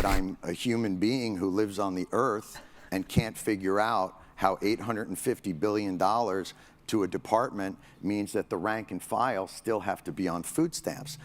I'm a human being who lives on the earth and can't figure out how $850 billion to a department means that the rank and file still have to be on food stamps.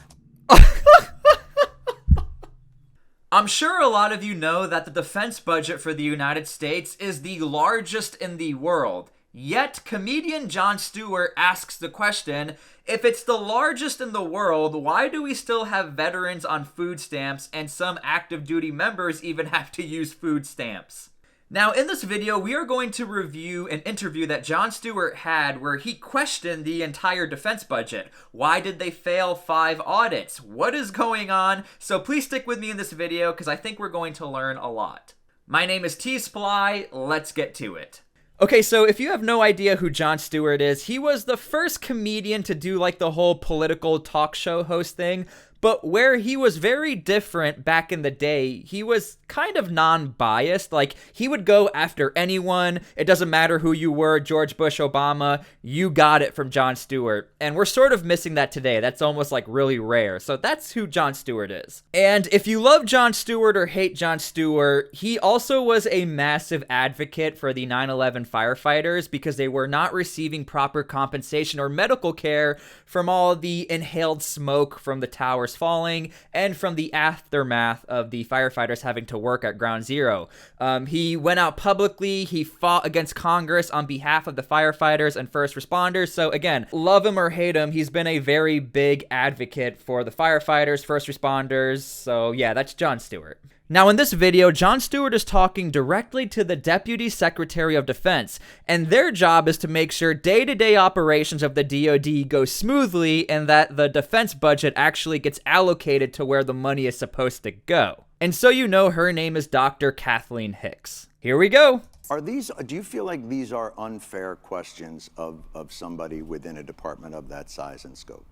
I'm sure a lot of you know that the defense budget for the United States is the largest in the world. Yet, comedian Jon Stewart asks the question, if it's the largest in the world, why do we still have veterans on food stamps and some active duty members even have to use food stamps? Now, in this video, we are going to review an interview that Jon Stewart had where he questioned the entire defense budget. Why did they fail 5 audits? What is going on? So please stick with me in this video because I think we're going to learn a lot. My name is T-SPLY. Let's get to it. Okay, so if you have no idea who Jon Stewart is, he was the first comedian to do like the whole political talk show host thing, but where he was very different back in the day, he was kind of non-biased. Like, he would go after anyone. It doesn't matter who you were, George Bush, Obama, you got it from Jon Stewart. And we're sort of missing that today. That's almost like really rare. So that's who Jon Stewart is. And if you love Jon Stewart or hate Jon Stewart, he also was a massive advocate for the 9/11 firefighters because they were not receiving proper compensation or medical care from all the inhaled smoke from the towers falling and from the aftermath of the firefighters having to work at Ground Zero. He went out publicly, he fought against Congress on behalf of the firefighters and first responders. So again, love him or hate him, he's been a very big advocate for the firefighters, first responders. So yeah, that's Jon Stewart. Now in this video, Jon Stewart is talking directly to the Deputy Secretary of Defense, and their job is to make sure day-to-day operations of the DoD go smoothly and that the defense budget actually gets allocated to where the money is supposed to go. And so you know her name is Dr. Kathleen Hicks. Here we go. Do you feel like these are unfair questions of somebody within a department of that size and scope?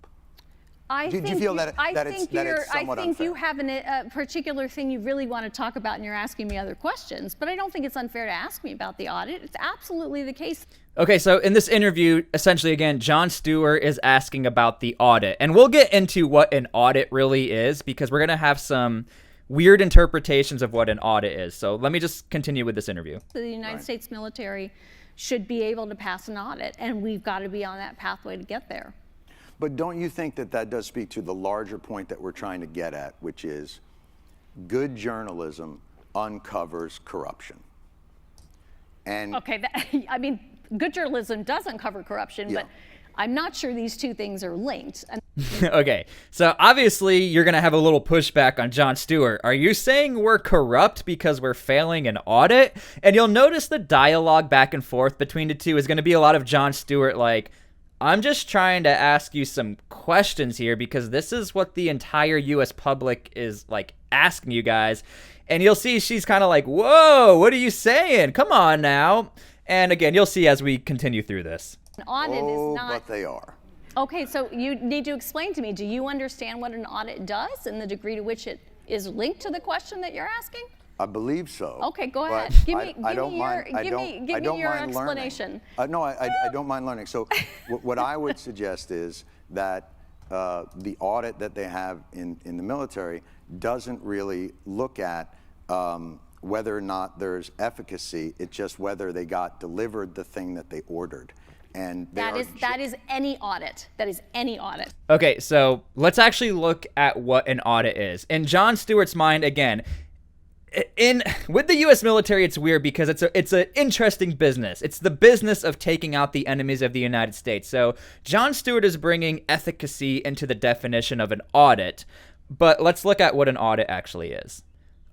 Do you feel that it's somewhat unfair? You have a particular thing you really want to talk about and you're asking me other questions, but I don't think it's unfair to ask me about the audit. It's absolutely the case. Okay, so in this interview, essentially again, Jon Stewart is asking about the audit. And we'll get into what an audit really is because we're going to have some weird interpretations of what an audit is. So let me just continue with this interview. The United States military should be able to pass an audit, and we've got to be on that pathway to get there. But don't you think that that does speak to the larger point that we're trying to get at, which is good journalism uncovers corruption? And okay, I mean, good journalism does uncover corruption, but I'm not sure these two things are linked. Okay, so obviously you're going to have a little pushback on Jon Stewart. Are you saying we're corrupt because we're failing an audit? And you'll notice the dialogue back and forth between the two is going to be a lot of Jon Stewart like, I'm just trying to ask you some questions here because this is what the entire U.S. public is like asking you guys. And you'll see she's kind of like, whoa, what are you saying? Come on now. And again, you'll see as we continue through this. An audit is not. But they are. Okay, so you need to explain to me, do you understand what an audit does and the degree to which it is linked to the question that you're asking? I believe so. Okay, go ahead. Give me your explanation. No, I don't mind learning. So what I would suggest is that the audit that they have in the military doesn't really look at whether or not there's efficacy. It's just whether they got delivered the thing that they ordered. And that is any audit. That is any audit. Okay, so let's actually look at what an audit is. In Jon Stewart's mind, again, with the U.S. military, it's weird because it's an interesting business. It's the business of taking out the enemies of the United States. So Jon Stewart is bringing efficacy into the definition of an audit. But let's look at what an audit actually is.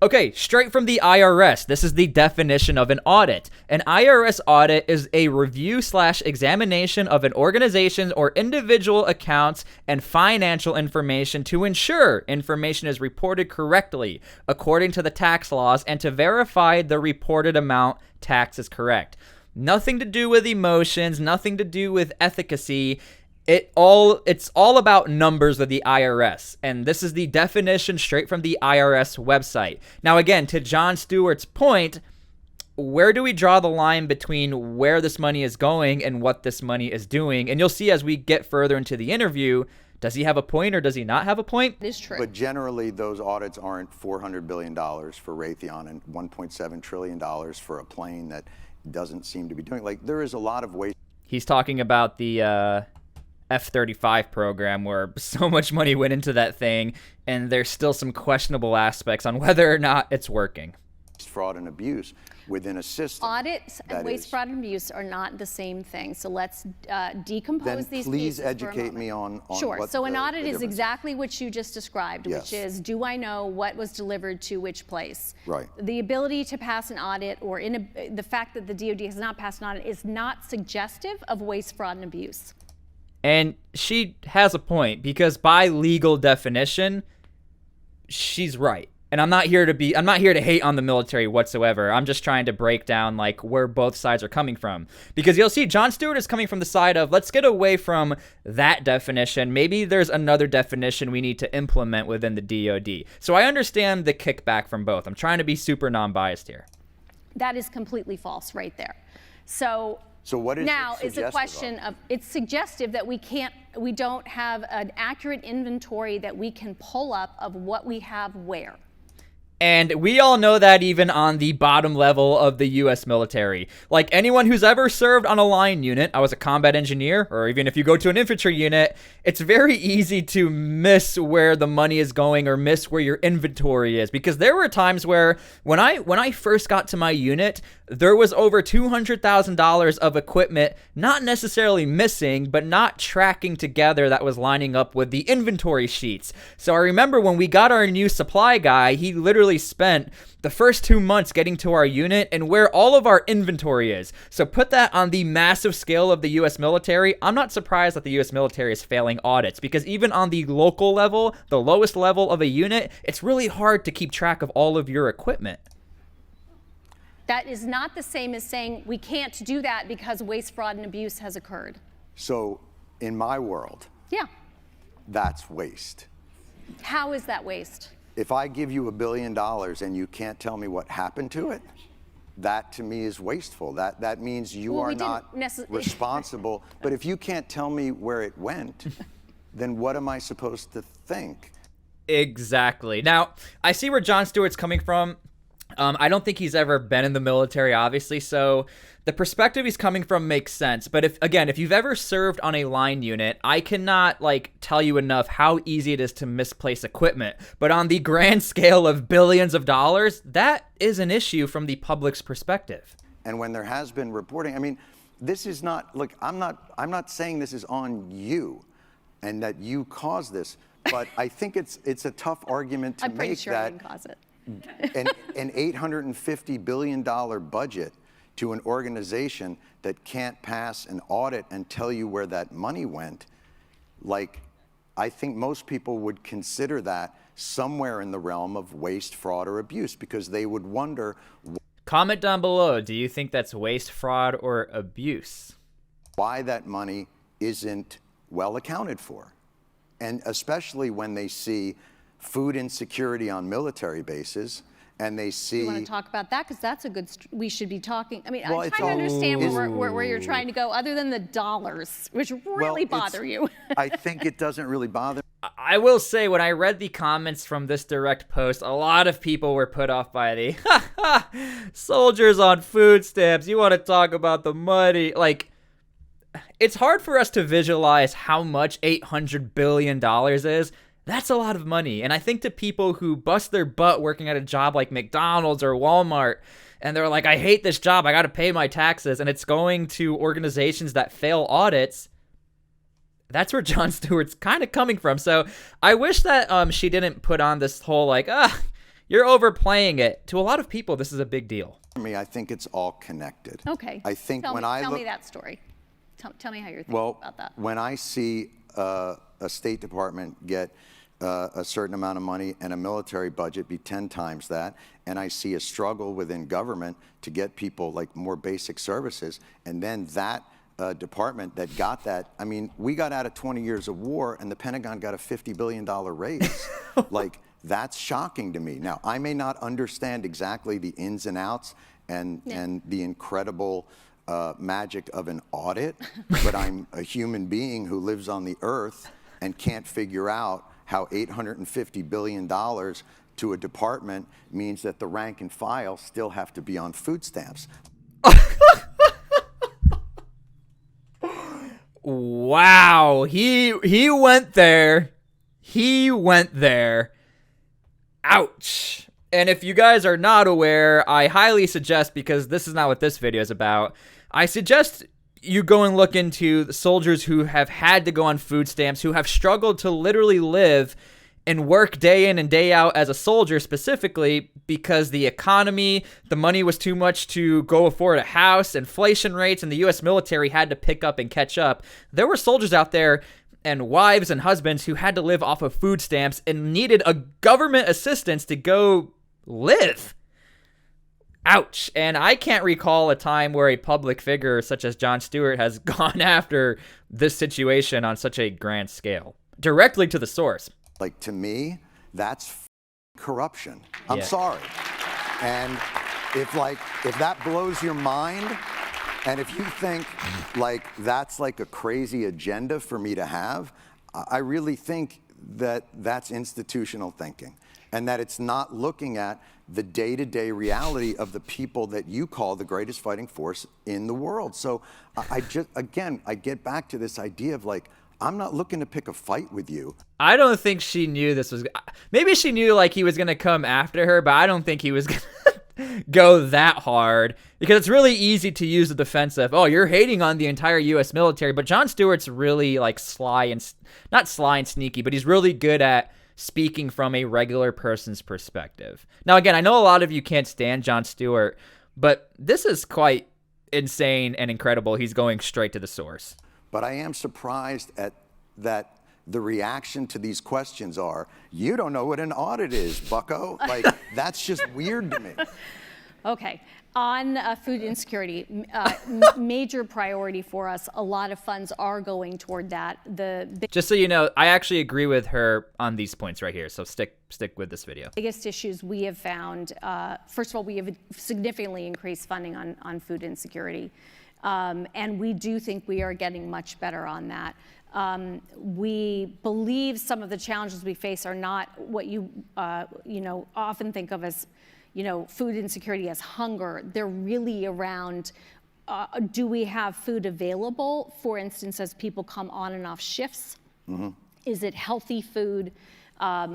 Okay, straight from the IRS, this is the definition of an audit. An IRS audit is a review/examination of an organization's or individual accounts and financial information to ensure information is reported correctly according to the tax laws and to verify the reported amount tax is correct. Nothing to do with emotions, nothing to do with efficacy. It's all about numbers with the IRS, and this is the definition straight from the IRS website. Now again, to Jon Stewart's point, where do we draw the line between where this money is going and what this money is doing? And you'll see as we get further into the interview, Does he have a point or does he not have a point? It is true. But generally, those audits aren't $400 billion for Raytheon and $1.7 trillion for a plane that doesn't seem to be doing. Like, there is a lot of ways. He's talking about the F-35 program where so much money went into that thing, and there's still some questionable aspects on whether or not it's working. Fraud and abuse within a system. Audits and waste, fraud, and abuse are not the same thing. So let's decompose Then these please pieces for a educate me moment. on Sure. what So an audit the is difference exactly what you just described, Yes. which is, do I know what was delivered to which place? Right. The ability to pass an audit, or the fact that the DoD has not passed an audit, is not suggestive of waste, fraud, and abuse. And she has a point, because by legal definition, she's right. And I'm not here to hate on the military whatsoever. I'm just trying to break down like where both sides are coming from. Because you'll see Jon Stewart is coming from the side of, let's get away from that definition. Maybe there's another definition we need to implement within the DoD. So I understand the kickback from both. I'm trying to be super non-biased here. That is completely false right there. So what is now it it's a question of, it's suggestive that we don't have an accurate inventory that we can pull up of what we have where. And we all know that even on the bottom level of the U.S. military. Like anyone who's ever served on a line unit, I was a combat engineer, or even if you go to an infantry unit, it's very easy to miss where the money is going or miss where your inventory is. Because there were times where when I first got to my unit, there was over $200,000 of equipment not necessarily missing, but not tracking together that was lining up with the inventory sheets. So I remember when we got our new supply guy, he literally spent the first 2 months getting to our unit and where all of our inventory is. So put that on the massive scale of the U.S. military. I'm not surprised that the U.S. military is failing audits, because even on the local level, the lowest level of a unit, it's really hard to keep track of all of your equipment. That is not the same as saying we can't do that because waste, fraud, and abuse has occurred. So in my world, Yeah. that's waste. How is that waste? If I give you $1 billion and you can't tell me what happened to it, that to me is wasteful. That means you are not responsible. But if you can't tell me where it went, then what am I supposed to think? Exactly. Now, I see where Jon Stewart's coming from. I don't think he's ever been in the military, obviously, so the perspective he's coming from makes sense. But if you've ever served on a line unit, I cannot tell you enough how easy it is to misplace equipment. But on the grand scale of billions of dollars, that is an issue from the public's perspective. And when there has been reporting, I mean, this is not, look, I'm not saying this is on you and that you caused this, but I think it's a tough argument to I'm pretty make sure I didn't cause it. an $850 billion budget to an organization that can't pass an audit and tell you where that money went, I think most people would consider that somewhere in the realm of waste, fraud, or abuse, because they would wonder. Comment down below, do you think that's waste, fraud, or abuse? Why that money isn't well accounted for. And especially when they see food insecurity on military bases, and they see. You want to talk about that? Because that's a good. We should be talking. I mean, Well, I'm trying to understand where you're trying to go, other than the dollars, which really bother you. I think it doesn't really bother. I will say, when I read the comments from this direct post, a lot of people were put off by the soldiers on food stamps. You want to talk about the money? It's hard for us to visualize how much $800 billion is. That's a lot of money. And I think to people who bust their butt working at a job like McDonald's or Walmart, and they're like, I hate this job, I got to pay my taxes, and it's going to organizations that fail audits, that's where Jon Stewart's kind of coming from. So I wish that she didn't put on this whole you're overplaying it. To a lot of people, this is a big deal. For me, I think it's all connected. Okay. I think tell when me that story. Tell me how you're thinking about that. When I see a State Department get a certain amount of money and a military budget be 10 times that, and I see a struggle within government to get people more basic services, and then that department that got that, I mean, we got out of 20 years of war and the Pentagon got a $50 billion raise. That's shocking to me. Now, I may not understand exactly the ins and outs and the incredible magic of an audit, but I'm a human being who lives on the earth, and can't figure out how $850 billion to a department means that the rank and file still have to be on food stamps. Wow, he went there. He went there. Ouch. And if you guys are not aware, I highly suggest, because this is not what this video is about, I suggest you go and look into the soldiers who have had to go on food stamps, who have struggled to literally live and work day in and day out as a soldier, specifically because the economy, the money was too much to go afford a house, inflation rates, and the U.S. military had to pick up and catch up. There were soldiers out there and wives and husbands who had to live off of food stamps and needed a government assistance to go live. Ouch. And I can't recall a time where a public figure such as Jon Stewart has gone after this situation on such a grand scale, directly to the source. Like, to me, that's corruption. I'm sorry. And if that blows your mind, and if you think like that's like a crazy agenda for me to have, I really think that that's institutional thinking, and that it's not looking at the day-to-day reality of the people that you call the greatest fighting force in the world. So I get back to this idea of like, I'm not looking to pick a fight with you. I don't think she knew this was... Maybe she knew like he was going to come after her, but I don't think he was going to go that hard, because it's really easy to use the defense of, oh, you're hating on the entire U.S. military, but Jon Stewart's really like sly and... Not sly and sneaky, but he's really good at speaking from a regular person's perspective. Now, again, I know a lot of you can't stand Jon Stewart, but this is quite insane and incredible. He's going straight to the source. But I am surprised at that the reaction to these questions are, you don't know what an audit is, bucko. Like, that's just weird to me. Okay. On food insecurity, major priority for us. A lot of funds are going toward that. Just so you know, I actually agree with her on these points right here. So stick with this video. Biggest issues we have found, first of all, we have significantly increased funding on food insecurity. And we do think we are getting much better on that. We believe some of the challenges we face are not what you often think of as, food insecurity as hunger. They're really around, do we have food available? For instance, as people come on and off shifts, is it healthy food?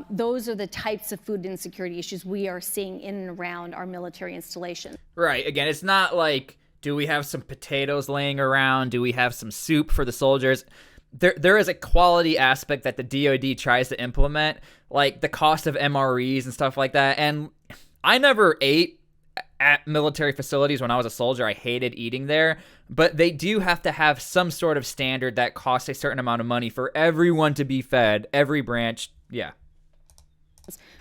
Those are the types of food insecurity issues we are seeing in and around our military installation. Right. Again, it's not like, do we have some potatoes laying around? Do we have some soup for the soldiers? There is a quality aspect that the DoD tries to implement, like the cost of MREs and stuff like that. And I never ate at military facilities when I was a soldier. I hated eating there. But they do have to have some sort of standard that costs a certain amount of money for everyone to be fed, every branch. Yeah.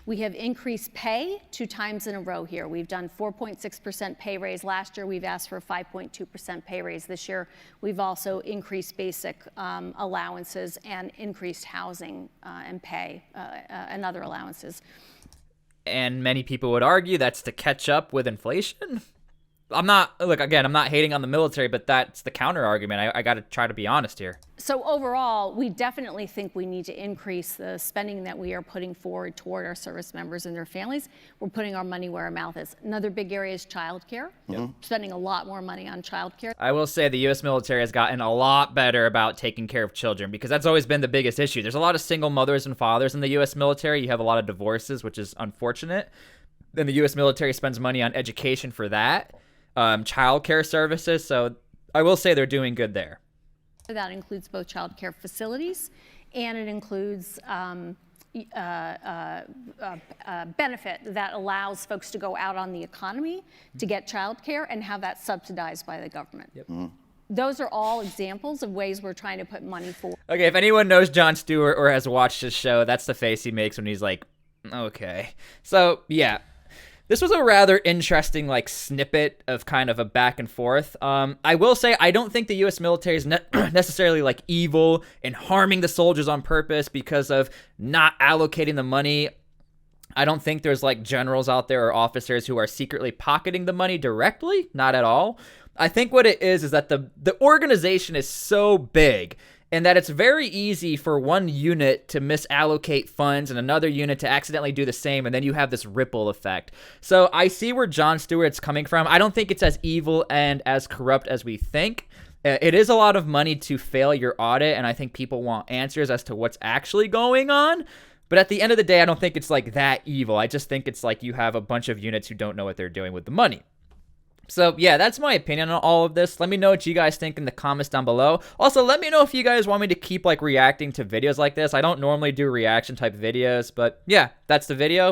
We have increased pay 2 times in a row here. We've done 4.6% pay raise last year. We've asked for a 5.2% pay raise this year. We've also increased basic allowances and increased housing and pay and other allowances. And many people would argue that's to catch up with inflation. I'm not hating on the military, but that's the counter argument. I got to try to be honest here. So overall, we definitely think we need to increase the spending that we are putting forward toward our service members and their families. We're putting our money where our mouth is. Another big area is childcare. Spending a lot more money on childcare. I will say the U.S. military has gotten a lot better about taking care of children, because that's always been the biggest issue. There's a lot of single mothers and fathers in the U.S. military. You have a lot of divorces, which is unfortunate. Then the U.S. military spends money on education for that. Child care services, so I will say they're doing good there. That includes both child care facilities, and it includes benefit that allows folks to go out on the economy to get child care and have that subsidized by the government. Those are all examples of ways we're trying to put money forward. Okay, if anyone knows Jon Stewart or has watched his show, that's the face he makes when he's like, okay. So, yeah. This was a rather interesting snippet of kind of a back and forth. I will say I don't think the U.S. military is necessarily evil and harming the soldiers on purpose because of not allocating the money. I don't think there's generals out there or officers who are secretly pocketing the money directly. Not at all. I think what it is that the organization is so big and that it's very easy for one unit to misallocate funds and another unit to accidentally do the same, and then you have this ripple effect. So I see where Jon Stewart's coming from. I don't think it's as evil and as corrupt as we think. It is a lot of money to fail your audit, and I think people want answers as to what's actually going on. But at the end of the day, I don't think it's like that evil. I just think it's like you have a bunch of units who don't know what they're doing with the money. So yeah, that's my opinion on all of this. Let me know what you guys think in the comments down below. Also, let me know if you guys want me to keep like reacting to videos like this. I don't normally do reaction type videos, but yeah, that's the video.